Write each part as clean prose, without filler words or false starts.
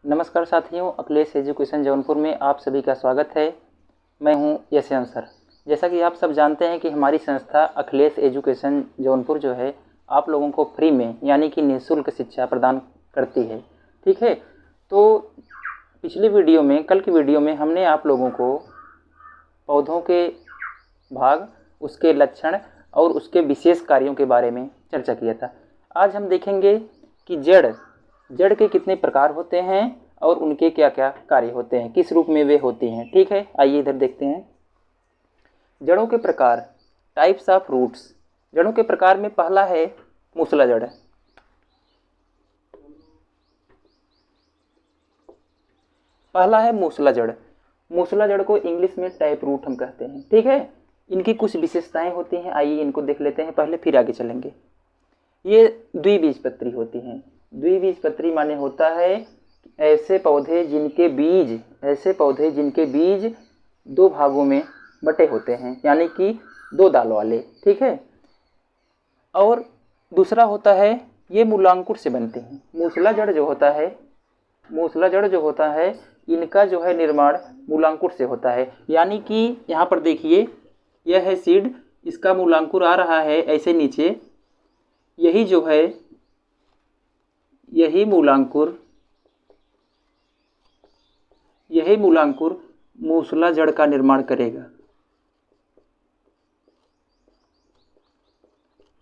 नमस्कार साथियों, अखिलेश एजुकेशन जौनपुर में आप सभी का स्वागत है। मैं हूं यशवंत सर। जैसा कि आप सब जानते हैं कि हमारी संस्था अखिलेश एजुकेशन जौनपुर जो है आप लोगों को फ्री में यानी कि निःशुल्क शिक्षा प्रदान करती है। ठीक है, तो पिछली वीडियो में, कल की वीडियो में हमने आप लोगों को पौधों के भाग, उसके लक्षण और उसके विशेष कार्यों के बारे में चर्चा किया था। आज हम देखेंगे कि जड़ के कितने प्रकार होते हैं और उनके क्या क्या कार्य होते हैं, किस रूप में वे होती हैं। ठीक है, आइए इधर देखते हैं। जड़ों के प्रकार, टाइप्स ऑफ रूट्स। जड़ों के प्रकार में पहला है मूसला जड़। पहला है मूसला जड़। मूसला जड़ को इंग्लिश में टैप रूट हम कहते हैं। ठीक है, इनकी कुछ विशेषताएं होती हैं, आइए इनको देख लेते हैं पहले, फिर आगे चलेंगे। ये द्विबीजपत्री होती हैं। द्विबीजपत्री माने होता है ऐसे पौधे जिनके बीज दो भागों में बटे होते हैं, यानी कि दो दाल वाले। ठीक है, और दूसरा होता है ये मूलांकुर से बनते हैं। मूसला जड़ जो होता है इनका जो है निर्माण मूलांकुर से होता है, यानी कि यहाँ पर देखिए, यह है सीड, इसका मूलांकुर आ रहा है ऐसे नीचे, यही मूलांकुर मूसला जड़ का निर्माण करेगा।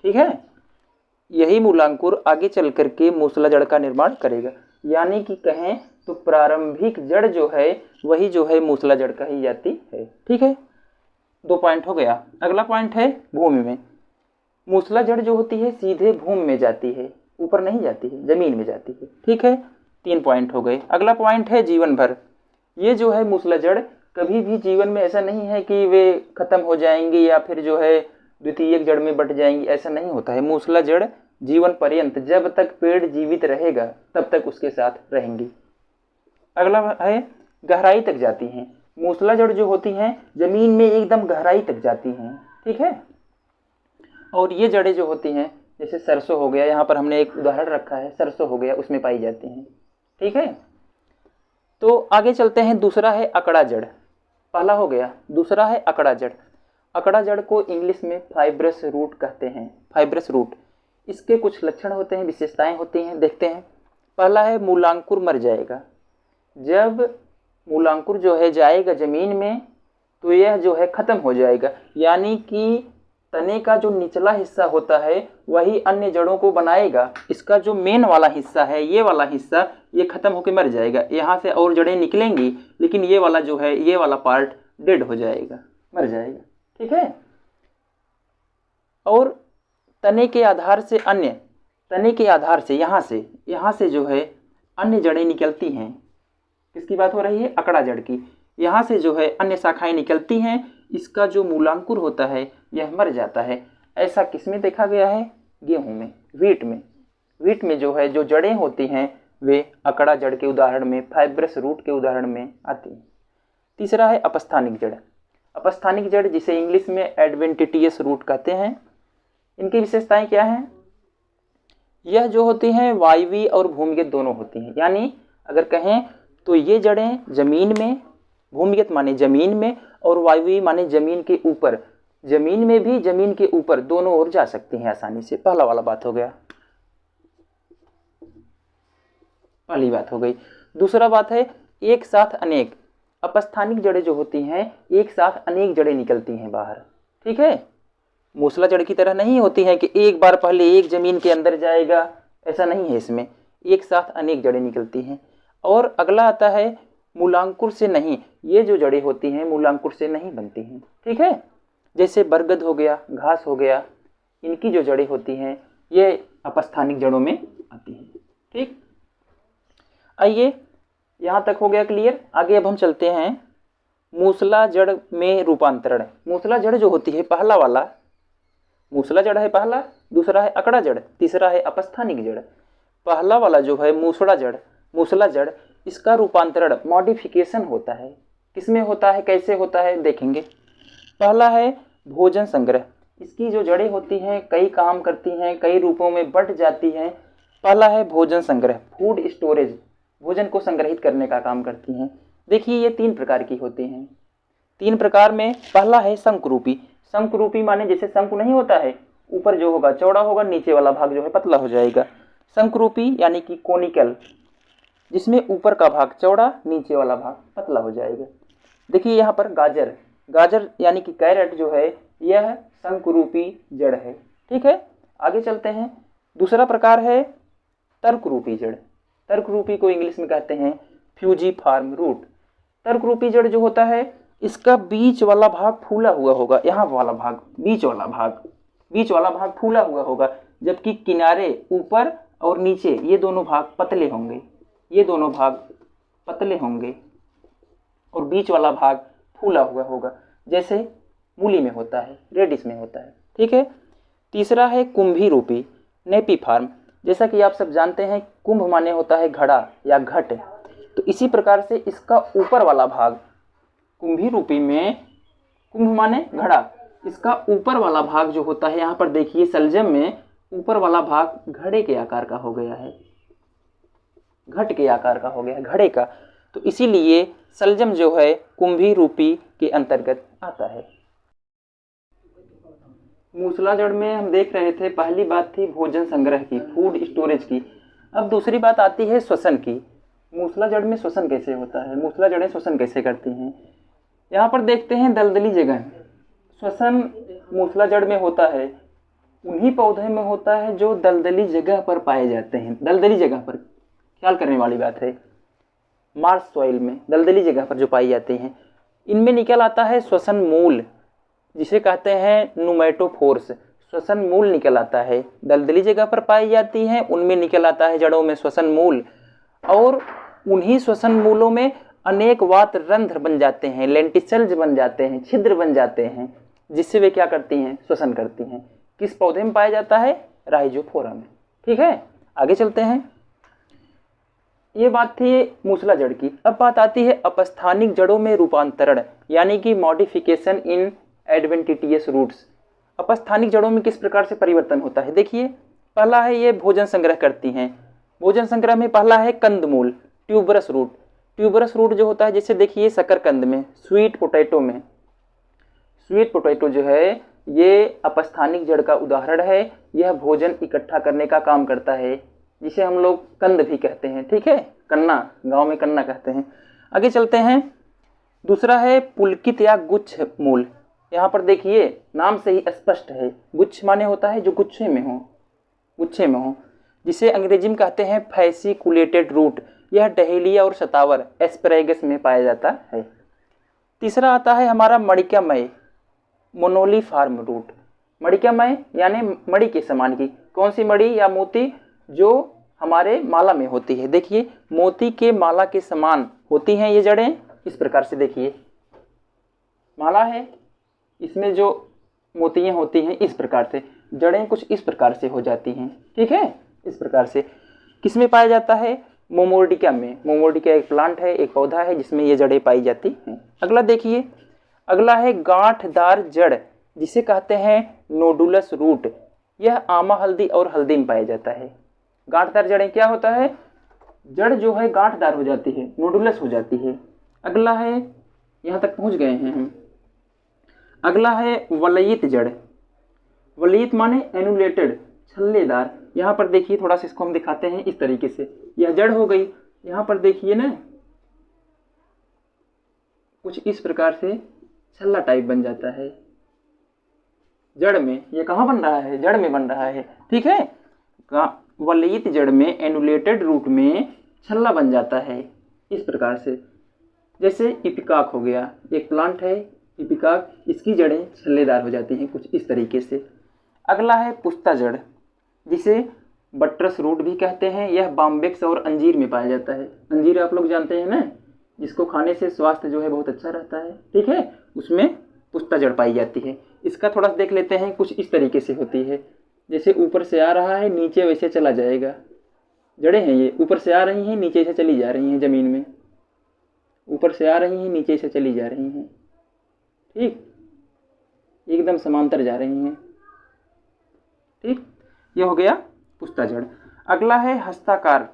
ठीक है, यही मूलांकुर आगे चल करके मूसला जड़ का निर्माण करेगा, यानी कि कहें तो प्रारंभिक जड़ जो है वही जो है मूसला जड़ कही जाती है। ठीक है, 2 पॉइंट हो गया। अगला पॉइंट है भूमि में। मूसला जड़ जो होती है सीधे भूमि में जाती है, ऊपर नहीं जाती है, जमीन में जाती है। ठीक है, 3 पॉइंट हो गए। अगला पॉइंट है जीवन भर। ये जो है मूसला जड़ कभी भी जीवन में ऐसा नहीं है कि वे खत्म हो जाएंगी या फिर जो है द्वितीयक जड़ में बट जाएंगी, ऐसा नहीं होता है। मूसला जड़ जीवन पर्यंत, जब तक पेड़ जीवित रहेगा तब तक उसके साथ रहेंगी। अगला है गहराई तक जाती हैं। मूसला जड़ जो होती हैं जमीन में एकदम गहराई तक जाती हैं। ठीक है, और ये जड़ें जो होती हैं, जैसे सरसों हो गया, यहाँ पर हमने एक उदाहरण रखा है, सरसों हो गया, उसमें पाई जाती हैं। ठीक है, तो आगे चलते हैं। दूसरा है अकड़ा जड़। पहला हो गया, दूसरा है अकड़ा जड़। अकड़ा जड़ को इंग्लिश में फाइब्रस रूट कहते हैं, फाइब्रस रूट। इसके कुछ लक्षण होते हैं, विशेषताएं होती हैं, देखते हैं। पहला है मूलांकुर मर जाएगा। जब मूलांकुर जो है जाएगा जमीन में तो यह जो है खत्म हो जाएगा, यानी कि तने का जो निचला हिस्सा होता है वही अन्य जड़ों को बनाएगा। इसका जो मेन वाला हिस्सा है, ये वाला हिस्सा, ये खत्म होकर मर जाएगा। यहाँ से और जड़ें निकलेंगी, लेकिन ये वाला जो है, ये वाला पार्ट डेड हो जाएगा, मर जाएगा। ठीक है, और तने के आधार से यहाँ से जो है अन्य जड़ें निकलती हैं। किसकी बात हो रही है? अकड़ा जड़ की। यहाँ से जो है अन्य शाखाएं निकलती हैं। इसका जो मूलांकुर होता है यह मर जाता है। ऐसा किसमें देखा गया है? गेहूं में, वीट में जो है जो जड़ें होती हैं वे अकड़ा जड़ के उदाहरण में, फाइब्रस रूट के उदाहरण में आती हैं। तीसरा है अपस्थानिक जड़। अपस्थानिक जड़ जिसे इंग्लिश में एडवेंटिटियस रूट कहते हैं। इनकी विशेषताएं क्या हैं? यह जो होती हैं वायवीय और भूमिगत दोनों होती हैं, यानी अगर कहें तो ये जड़ें जमीन में, भूमिगत माने जमीन में और वायवीय माने जमीन के ऊपर, जमीन में भी जमीन के ऊपर, दोनों ओर जा सकती हैं आसानी से। पहला वाला बात हो गया, पहली बात हो गई। दूसरा बात है एक साथ अनेक। अपस्थानिक जड़ें जो होती हैं एक साथ अनेक जड़ें निकलती हैं बाहर। ठीक है, मूसला जड़ की तरह नहीं होती है कि एक बार पहले एक जमीन के अंदर जाएगा, ऐसा नहीं है। इसमें एक साथ अनेक जड़ें निकलती हैं। और अगला आता है मूलांकुर से नहीं। ये जो जड़ें होती हैं मूलांकुर से नहीं बनती हैं। ठीक है, जैसे बरगद हो गया, घास हो गया, इनकी जो जड़ें होती हैं ये अपस्थानिक जड़ों में आती हैं। ठीक, आइए यहाँ तक हो गया क्लियर। आगे अब हम चलते हैं मूसला जड़ में रूपांतरण। मूसला जड़ जो होती है, पहला वाला मूसला जड़ है पहला, दूसरा है अकड़ा जड़, तीसरा है अपस्थानिक जड़। पहला वाला जो है मूसला जड़, इसका रूपांतरण, मॉडिफिकेशन होता है। किसमें होता है, कैसे होता है, देखेंगे। पहला है भोजन संग्रह। इसकी जो जड़ें होती हैं कई काम करती हैं, कई रूपों में बट जाती हैं। पहला है भोजन संग्रह, फूड स्टोरेज। भोजन को संग्रहित करने का काम करती हैं। देखिए ये 3 प्रकार की होती हैं। 3 प्रकार में पहला है शंकुरूपी। शंकुरूपी माने जैसे शंकु नहीं होता है, ऊपर जो होगा चौड़ा होगा, नीचे वाला भाग जो है पतला हो जाएगा। शंकुरूपी यानी कि कोनिकल, जिसमें ऊपर का भाग चौड़ा, नीचे वाला भाग पतला हो जाएगा। देखिए यहाँ पर गाजर, गाजर यानी कि कैरेट जो है यह शंकुरूपी जड़ है। ठीक है, आगे चलते हैं। दूसरा प्रकार है तर्करूपी जड़। तर्करूपी को इंग्लिश में कहते हैं फ्यूजीफार्म रूट। तर्करूपी जड़ जो होता है इसका बीच वाला भाग फूला हुआ होगा, यहाँ वाला भाग, बीच वाला भाग फूला हुआ होगा, जबकि किनारे ऊपर और नीचे ये दोनों भाग पतले होंगे, ये दोनों भाग पतले होंगे और बीच वाला भाग फूला हुआ होगा, जैसे मूली में होता है, रेडिश में होता है। ठीक है। तीसरा है कुंभी रूपी नेपीफार्म। जैसा कि आप सब जानते हैं कुंभ माने होता है घड़ा या घट, तो इसी प्रकार से इसका ऊपर वाला भाग कुंभी रूपी में, कुंभ माने घड़ा, इसका ऊपर वाला भाग जो होता है, यहाँ पर देखिए सलजम में ऊपर वाला भाग घड़े के आकार का हो गया है, घट के आकार का हो गया है, घड़े का, तो इसीलिए सलजम जो है कुंभी रूपी के अंतर्गत आता है। मूसला जड़ में हम देख रहे थे, पहली बात थी भोजन संग्रह की, फूड स्टोरेज की। अब दूसरी बात आती है श्वसन की। मूसला जड़ में श्वसन कैसे होता है, मूसला जड़ें श्वसन कैसे करती हैं। यहाँ पर देखते हैं दलदली जगह श्वसन मूसला जड़ में होता है, उन्हीं पौधे में होता है जो दलदली जगह पर पाए जाते हैं। दलदली जगह पर, ख्याल करने वाली बात है, मार्श सॉइल में दलदली जगह पर जो पाई जाती हैं, इनमें निकल आता है श्वसन मूल, जिसे कहते हैं नुमेटोफोर्स। श्वसन मूल निकल आता है, दलदली जगह पर पाई जाती हैं, उनमें निकल आता है जड़ों में श्वसन मूल, और उन्हीं श्वसन मूलों में अनेक वात रंध्र बन जाते हैं, लेंटिसल्स बन जाते हैं, छिद्र बन जाते हैं, जिससे वे क्या करती हैं, श्वसन करती हैं। किस पौधे में पाया जाता है, राइजोफोरा में। ठीक है, आगे चलते हैं। ये बात थी मूसला जड़ की। अब बात आती है अपस्थानिक जड़ों में रूपांतरण, यानी कि मॉडिफिकेशन इन एडवेंटिटियस रूट्स। अपस्थानिक जड़ों में किस प्रकार से परिवर्तन होता है। देखिए, पहला है ये भोजन संग्रह करती हैं। भोजन संग्रह में पहला है कंदमूल, ट्यूबरस रूट। ट्यूबरस रूट जो होता है, जैसे देखिए शकरकंद में, स्वीट पोटैटो में, स्वीट पोटैटो जो है ये अपस्थानिक जड़ का उदाहरण है। यह भोजन इकट्ठा करने का काम करता है, जिसे हम लोग कंद भी कहते हैं। ठीक है, कन्ना, गांव में कन्ना कहते हैं। आगे चलते हैं। दूसरा है पुलकित या गुच्छ मूल। यहाँ पर देखिए नाम से ही स्पष्ट है, गुच्छ माने होता है जो गुच्छे में हो, गुच्छे में हो, जिसे अंग्रेजी में कहते हैं फैसिकुलेटेड रूट। यह डहेलिया और शतावर, एस्परेगस में पाया जाता है। तीसरा आता है हमारा मणिकामय मोनोलीफार्म रूट। मणिकामय यानी मणि के समान की, कौन सी मणि या मोती, जो हमारे माला में होती है। देखिए मोती के माला के समान होती हैं ये जड़ें। इस प्रकार से देखिए माला है, इसमें जो मोतियाँ होती हैं इस प्रकार से, जड़ें कुछ इस प्रकार से हो जाती हैं। ठीक है, इस प्रकार से किसमें पाया जाता है, मोमोर्डिका में। मोमोर्डिका एक प्लांट है, एक पौधा है जिसमें ये जड़ें पाई जाती हैं। अगला देखिए, अगला है गांठदार जड़, जिसे कहते हैं नोडुलस रूट। यह आमा, हल्दी और हल्दी में पाया जाता है। गांठदार जड़ें क्या होता है, जड़ जो है गांठदार हो जाती है, नोडुलस हो जाती है। अगला है, यहाँ तक पहुँच गए हैं हम। अगला है वलयित जड़। वलयित माने एनुलेटेड, छल्लेदार। यहाँ पर देखिए थोड़ा सा इसको हम दिखाते हैं इस तरीके से, यह जड़ हो गई। यहाँ पर देखिए ना, कुछ इस प्रकार से छल्ला टाइप बन जाता है जड़ में। ये कहाँ बन रहा है, जड़ में बन रहा है। ठीक है, वलयित जड़ में, एनुलेटेड रूट में छल्ला बन जाता है इस प्रकार से। जैसे इपिकाक हो गया, एक प्लांट है इपिकाक, इसकी जड़ें छल्लेदार हो जाती हैं कुछ इस तरीके से। अगला है पुस्ता जड़, जिसे बट्रस रूट भी कहते हैं। यह बाम्बेक्स और अंजीर में पाया जाता है। अंजीर आप लोग जानते हैं ना, जिसको खाने से स्वास्थ्य जो है बहुत अच्छा रहता है। ठीक है, उसमें पुस्ता जड़ पाई जाती है। इसका थोड़ा सा देख लेते हैं, कुछ इस तरीके से होती है, जैसे ऊपर से आ रहा है नीचे वैसे चला जाएगा। जड़ें हैं ये, ऊपर से आ रही हैं नीचे से चली जा रही हैं ज़मीन में, ऊपर से आ रही हैं नीचे से चली जा रही हैं। ठीक, एकदम समांतर जा रही हैं। ठीक, ये हो गया पुस्ता जड़। अगला है हस्ताकार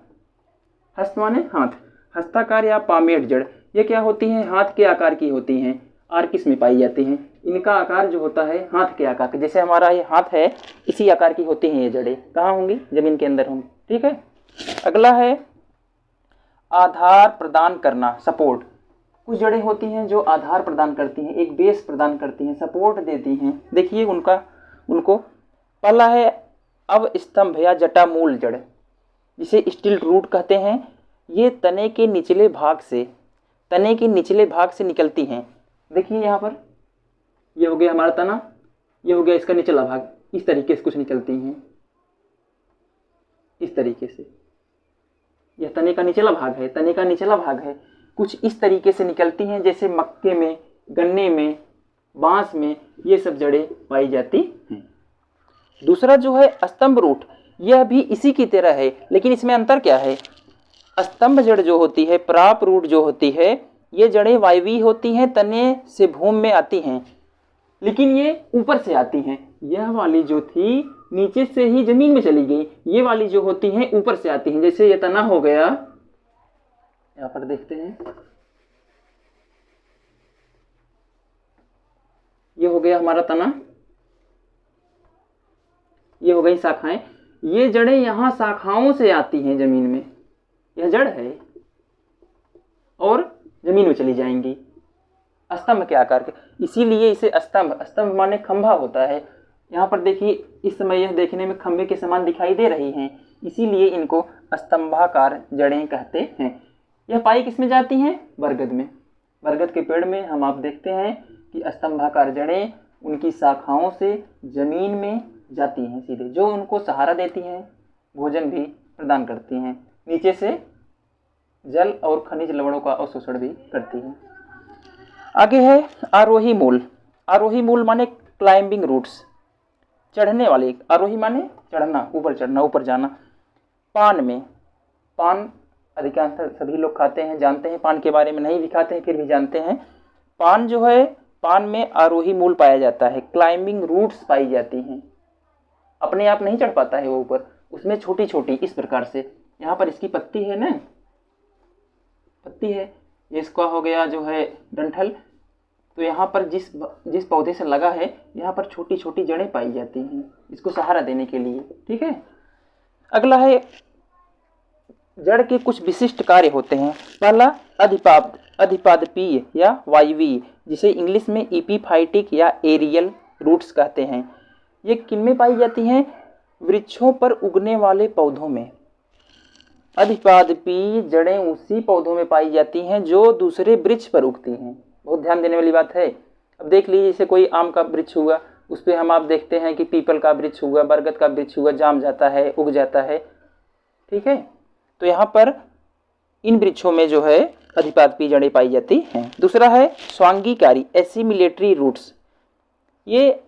हस्त माने हाथ, हस्ताकार या पामेट जड़, ये क्या होती हैं? हाथ के आकार की होती हैं। और किस में पाई जाती हैं? इनका आकार जो होता है हाथ के आकार के, जैसे हमारा ये हाथ है इसी आकार की होती हैं ये जड़ें। कहाँ होंगी? जमीन के अंदर होंगी। ठीक है। अगला है आधार प्रदान करना, सपोर्ट। कुछ जड़ें होती हैं जो आधार प्रदान करती हैं, एक बेस प्रदान करती हैं, सपोर्ट देती हैं। देखिए उनको पहला है अवस्तंभ या जटामूल जड़, जिसे स्टिल रूट कहते हैं। ये तने के निचले भाग से निकलती हैं। देखिए यहाँ पर ये हो गया हमारा तना, ये हो गया इसका निचला भाग, इस तरीके से कुछ निकलती हैं, इस तरीके से। यह तने का निचला भाग है, कुछ इस तरीके से निकलती हैं, जैसे मक्के में, गन्ने में, बांस में ये सब जड़ें पाई जाती हैं। दूसरा जो है स्तंभ रूट, यह भी इसी की तरह है, लेकिन इसमें अंतर क्या है? स्तंभ जड़ जो होती है, प्राप रूट जो होती है, ये जड़ें वायवीय होती हैं, तने से भूमि में आती हैं, लेकिन ये ऊपर से आती हैं। यह वाली जो थी नीचे से ही जमीन में चली गई, ये वाली जो होती हैं ऊपर से आती हैं। जैसे ये तना हो गया, यहाँ पर देखते हैं, ये हो गया हमारा तना, ये हो गई शाखाएं। ये जड़ें यहाँ शाखाओं से आती हैं जमीन में, यह जड़ है और जमीन में चली जाएंगी स्तंभ के आकार के, इसीलिए इसे स्तंभ माने खंभा होता है। यहाँ पर देखिए इस समय यह देखने में खंभे के समान दिखाई दे रही हैं, इसीलिए इनको स्तंभाकार जड़ें कहते हैं। यह पाई किसमें जाती हैं? बरगद में। बरगद के पेड़ में हम आप देखते हैं कि स्तंभाकार जड़ें उनकी शाखाओं से जमीन में जाती हैं सीधे, जो उनको सहारा देती हैं, भोजन भी प्रदान करती हैं, नीचे से जल और खनिज लवणों का अवशोषण भी करती हैं। आगे है आरोही मूल। आरोही मूल माने क्लाइंबिंग रूट्स, चढ़ने वाले। आरोही माने चढ़ना, ऊपर चढ़ना, ऊपर जाना। पान अधिकांश सभी लोग खाते हैं, जानते हैं, पान के बारे में नहीं भी खाते हैं फिर भी जानते हैं। पान जो है, पान में आरोही मूल पाया जाता है, क्लाइंबिंग रूट्स पाई जाती हैं। अपने आप नहीं चढ़ पाता है वो ऊपर, उसमें छोटी छोटी इस प्रकार से, यहाँ पर इसकी पत्ती है ना, पत्ती है, ये इसका हो गया जो है डंठल, तो यहाँ पर जिस पौधे से लगा है यहाँ पर छोटी छोटी जड़ें पाई जाती हैं इसको सहारा देने के लिए। ठीक है। अगला है जड़ के कुछ विशिष्ट कार्य होते हैं। पहला अधिपादपीय या वायवीय, जिसे इंग्लिश में एपीफाइटिक या एरियल रूट्स कहते हैं। ये किनमें पाई जाती हैं? वृक्षों पर उगने वाले पौधों में। अधिपादपीय जड़ें उसी पौधों में पाई जाती हैं जो दूसरे वृक्ष पर उगती हैं। बहुत ध्यान देने वाली बात है। अब देख लीजिए, जैसे कोई आम का वृक्ष हुआ, उस पर हम आप देखते हैं कि पीपल का वृक्ष हुआ, बरगद का वृक्ष हुआ, जाम जाता है, उग जाता है। ठीक है। तो यहाँ पर इन वृक्षों में जो है अधिपादपीय जड़ें पाई जाती हैं। दूसरा है स्वांगीकारी एसिमिलेटरी रूट्स। ये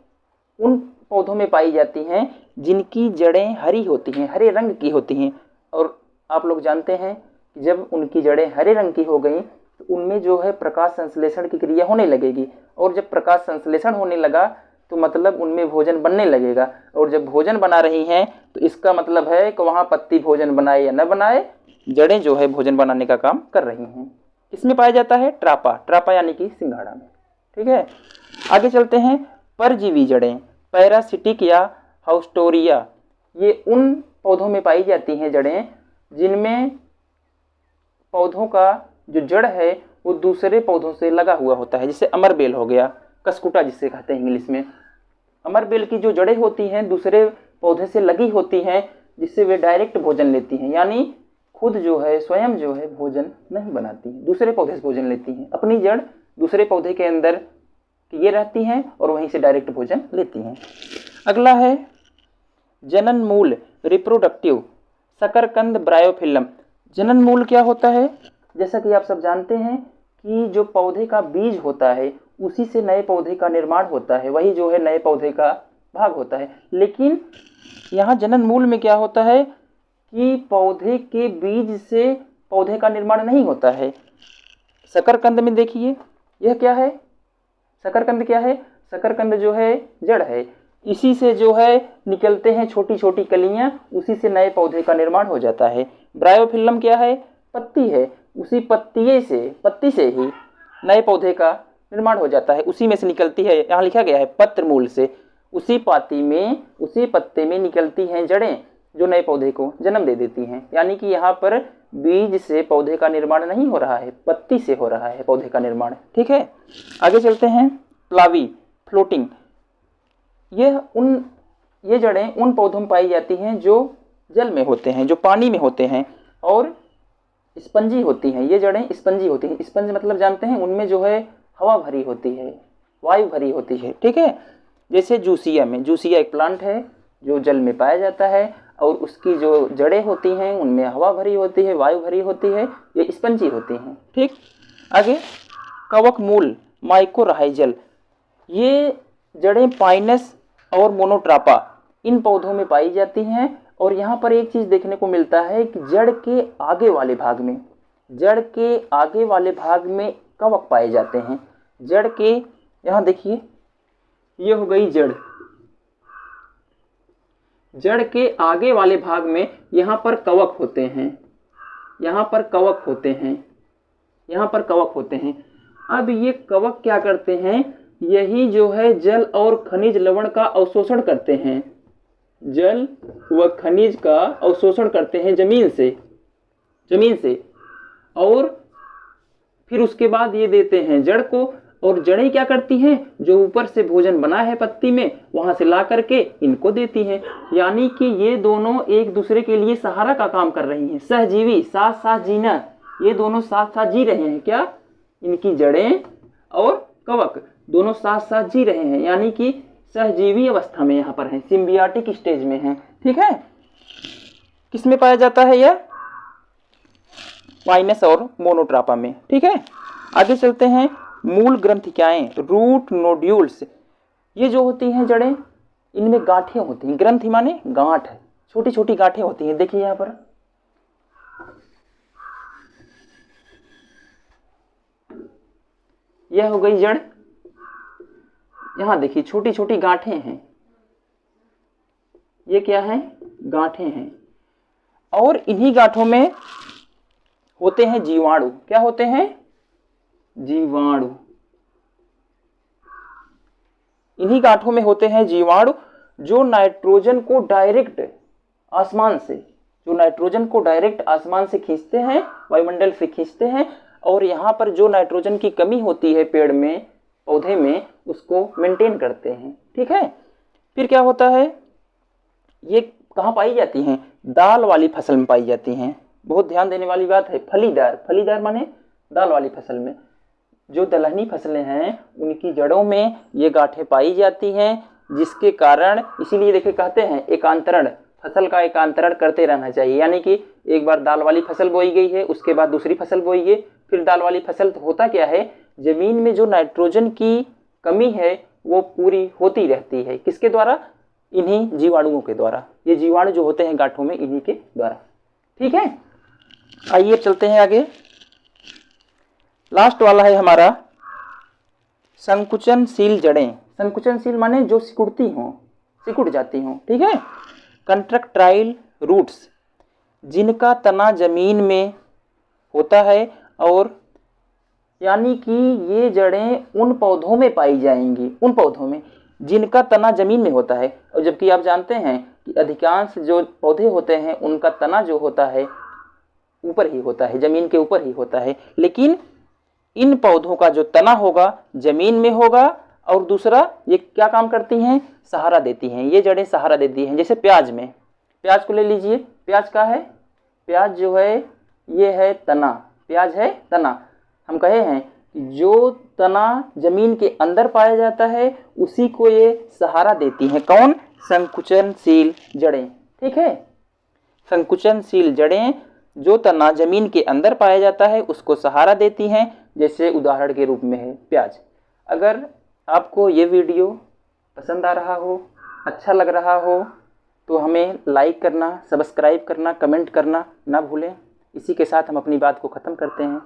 उन पौधों में पाई जाती हैं जिनकी जड़ें हरी होती हैं, हरे रंग की होती हैं। और आप लोग जानते हैं कि जब उनकी जड़ें हरे रंग की हो गई तो उनमें जो है प्रकाश संश्लेषण की क्रिया होने लगेगी, और जब प्रकाश संश्लेषण होने लगा तो मतलब उनमें भोजन बनने लगेगा, और जब भोजन बना रही हैं तो इसका मतलब है कि वहाँ पत्ती भोजन बनाए या न बनाए, जड़ें जो है भोजन बनाने का काम कर रही हैं। इसमें पाया जाता है ट्रापा यानी कि सिंघाड़ा में। ठीक है। आगे चलते हैं। परजीवी जड़ें, पैरासिटिक या हाउस्टोरिया, ये उन पौधों में पाई जाती हैं जड़ें जिनमें पौधों का जो जड़ है वो दूसरे पौधों से लगा हुआ होता है, जैसे अमरबेल हो गया, कसकुटा जिसे कहते हैं इंग्लिश में। अमरबेल की जो जड़ें होती हैं दूसरे पौधे से लगी होती हैं, जिससे वे डायरेक्ट भोजन लेती हैं, यानी खुद जो है स्वयं जो है भोजन नहीं बनाती हैं, दूसरे पौधे से भोजन लेती हैं। अपनी जड़ दूसरे पौधे के अंदर ये रहती हैं और वहीं से डायरेक्ट भोजन लेती हैं। अगला है जनन मूल रिप्रोडक्टिव, शकरकंद ब्रायोफिल्म। जनन मूल क्या होता है? जैसा कि आप सब जानते हैं कि जो पौधे का बीज होता है उसी से नए पौधे का निर्माण होता है, वही जो है नए पौधे का भाग होता है। लेकिन यहाँ जनन मूल में क्या होता है कि पौधे के बीज से पौधे का निर्माण नहीं होता है। शकरकंद में देखिए, यह क्या है? शकरकंद क्या है? शकरकंद जो है जड़ है, इसी से जो है निकलते हैं छोटी छोटी कलियां, उसी से नए पौधे का निर्माण हो जाता है। ब्रायोफिल्म क्या है? पत्ती है, उसी पत्ती से ही नए पौधे का निर्माण हो जाता है, उसी में से निकलती है। यहाँ लिखा गया है पत्र मूल से, उसी पत्ते में निकलती हैं जड़ें जो नए पौधे को जन्म दे देती हैं। यानी कि यहाँ पर बीज से पौधे का निर्माण नहीं हो रहा है, पत्ती से हो रहा है पौधे का निर्माण। ठीक है, आगे चलते हैं। प्लावी, फ्लोटिंग, ये जड़ें उन पौधों में पाई जाती हैं जो जल में होते हैं, जो पानी में होते हैं और स्पंजी होती हैं। ये जड़ें स्पंजी होती हैं। स्पंज मतलब जानते हैं, उनमें जो है हवा भरी होती है, वायु भरी होती है। ठीक है, जैसे जूसिया एक प्लांट है जो जल में पाया जाता है और उसकी जो जड़ें होती हैं उनमें हवा भरी होती है, वायु भरी होती है, ये स्पंजी होती हैं। ठीक, आगे कवक मूल, माइकोराइजल, ये जड़ें पाइनस और मोनोट्रापा इन पौधों में पाई जाती हैं। और यहाँ पर एक चीज़ देखने को मिलता है कि जड़ के आगे वाले भाग में कवक पाए जाते हैं। जड़ के, यहाँ देखिए, ये हो गई जड़ के आगे वाले भाग में यहाँ पर कवक होते हैं। अब ये कवक क्या करते हैं, यही जो है जल और खनिज लवण का अवशोषण करते हैं, जल व खनिज का अवशोषण करते हैं जमीन से और फिर उसके बाद ये देते हैं जड़ को। और जड़ें क्या करती हैं, जो ऊपर से भोजन बना है पत्ती में वहां से ला करके इनको देती हैं। यानी कि ये दोनों एक दूसरे के लिए सहारा का काम कर रही हैं, सहजीवी, साथ साथ जीना, ये दोनों साथ साथ जी रहे हैं। क्या, इनकी जड़ें और कवक दोनों साथ साथ जी रहे हैं, यानी कि सहजीवी अवस्था में यहाँ पर है, सिम्बियाटिक स्टेज में है। ठीक है, किसमें पाया जाता है यह, पाइनस और मोनोट्रापा में। ठीक है, आगे चलते हैं। मूल ग्रंथिकाएं, रूट नोड्यूल्स, ये जो होती हैं जड़ें, इनमें गांठें होती हैं। ग्रंथि माने गांठ, छोटी छोटी गांठें होती हैं। देखिए यहाँ पर यह हो गई जड़, यहाँ देखिए छोटी छोटी गांठें हैं, ये क्या है, गांठें हैं। और इन्हीं गांठों में होते हैं जीवाणु। क्या होते हैं, जीवाणु। इन्हीं गांठों में होते हैं जीवाणु जो नाइट्रोजन को डायरेक्ट आसमान से खींचते हैं, वायुमंडल से खींचते हैं। और यहाँ पर जो नाइट्रोजन की कमी होती है पेड़ में, पौधे में, उसको मेंटेन करते हैं। ठीक है, फिर क्या होता है, ये कहाँ पाई जाती हैं, दाल वाली फसल में पाई जाती हैं। बहुत ध्यान देने वाली बात है। फलीदार माने दाल वाली फसल में, जो दलहनी फसलें हैं उनकी जड़ों में ये गांठें पाई जाती हैं, जिसके कारण, इसीलिए देखिए कहते हैं एकांतरण, फसल का एकांतरण करते रहना चाहिए। यानी कि एक बार दाल वाली फसल बोई गई है, उसके बाद दूसरी फसल बोई गई, फिर दाल वाली फसल। तो होता क्या है, जमीन में जो नाइट्रोजन की कमी है वो पूरी होती रहती है। किसके द्वारा, इन्हीं जीवाणुओं के द्वारा। ये जीवाणु जो होते हैं गांठों में, इन्हीं के द्वारा। ठीक है, आइए चलते हैं आगे। लास्ट वाला है हमारा संकुचनशील जड़ें। संकुचनशील माने जो सिकुड़ जाती हों। ठीक है, कंट्रक्टाइल रूट्स, जिनका तना जमीन में होता है। और यानी कि ये जड़ें उन पौधों में पाई जाएंगी, उन पौधों में जिनका तना जमीन में होता है। और जबकि आप जानते हैं कि अधिकांश जो पौधे होते हैं उनका तना जो होता है ऊपर ही होता है, जमीन के ऊपर ही होता है। लेकिन इन पौधों का जो तना होगा जमीन में होगा। और दूसरा, ये क्या काम करती हैं, सहारा देती हैं। ये जड़ें सहारा देती हैं। जैसे प्याज में, प्याज को ले लीजिए, प्याज का है, प्याज जो है ये है तना, प्याज है तना। हम कहे हैं कि जो तना जमीन के अंदर पाया जाता है उसी को ये सहारा देती हैं। कौन, संकुचनशील जड़ें। ठीक है, संकुचनशील जड़ें जो तना जमीन के अंदर पाया जाता है उसको सहारा देती हैं। जैसे उदाहरण के रूप में है प्याज। अगर आपको ये वीडियो पसंद आ रहा हो, अच्छा लग रहा हो, तो हमें लाइक करना, सब्सक्राइब करना, कमेंट करना ना भूलें। इसी के साथ हम अपनी बात को ख़त्म करते हैं।